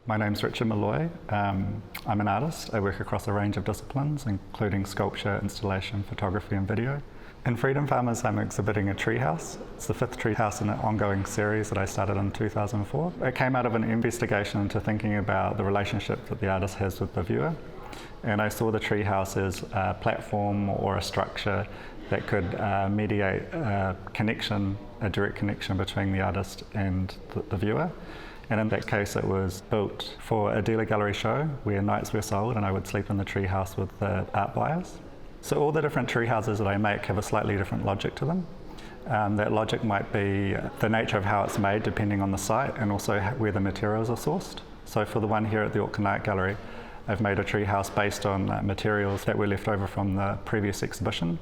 My name's Richard Maloy. I'm an artist. I work across a range of disciplines, including sculpture, installation, photography and video. In Freedom Farmers, I'm exhibiting a treehouse. It's the 5th treehouse in an ongoing series that I started in 2004. It came out of an investigation into thinking about the relationship that the artist has with the viewer. And I saw the treehouse as a platform or a structure that could mediate a connection, a direct connection between the artist and the viewer. And in that case, it was built for a dealer gallery show where nights were sold and I would sleep in the treehouse with the art buyers. So all the different tree houses that I make have a slightly different logic to them. That logic might be the nature of how it's made depending on the site and also where the materials are sourced. So for the one here at the Auckland Art Gallery, I've made a tree house based on materials that were left over from the previous exhibition.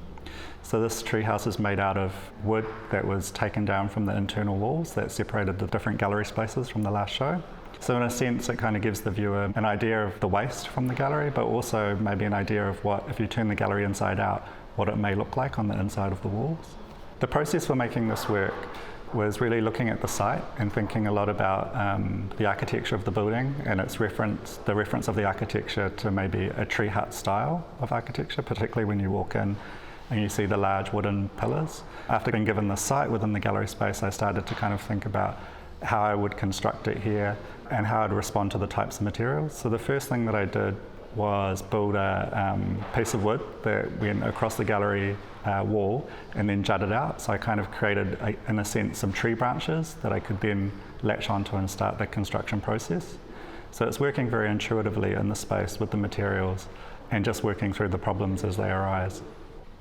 So this tree house is made out of wood that was taken down from the internal walls that separated the different gallery spaces from the last show. So in a sense, it kind of gives the viewer an idea of the waste from the gallery, but also maybe an idea of what, if you turn the gallery inside out, what it may look like on the inside of the walls. The process for making this work was really looking at the site and thinking a lot about the architecture of the building and its reference, the reference of the architecture to maybe a tree hut style of architecture, particularly when you walk in and you see the large wooden pillars. After being given the site within the gallery space, I started to kind of think about how I would construct it here and how I'd respond to the types of materials. So the first thing that I did was build a piece of wood that went across the gallery wall and then jutted out. So I kind of created, in a sense, some tree branches that I could then latch onto and start the construction process. So it's working very intuitively in the space with the materials and just working through the problems as they arise.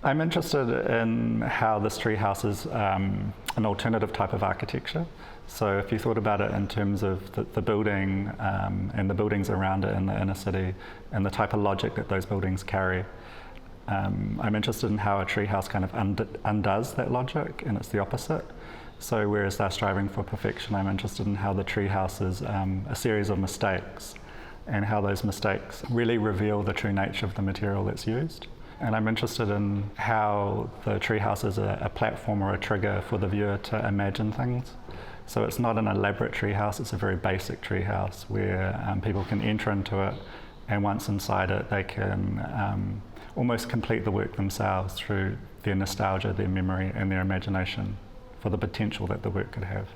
I'm interested in how this treehouse is an alternative type of architecture. So if you thought about it in terms of the building and the buildings around it in the inner city and the type of logic that those buildings carry, I'm interested in how a treehouse kind of undoes that logic and it's the opposite. So whereas they're striving for perfection, I'm interested in how the treehouse is a series of mistakes and how those mistakes really reveal the true nature of the material that's used. And I'm interested in how the treehouse is a platform or a trigger for the viewer to imagine things. So it's not an elaborate treehouse, it's a very basic treehouse where people can enter into it, and once inside it they can almost complete the work themselves through their nostalgia, their memory and their imagination for the potential that the work could have.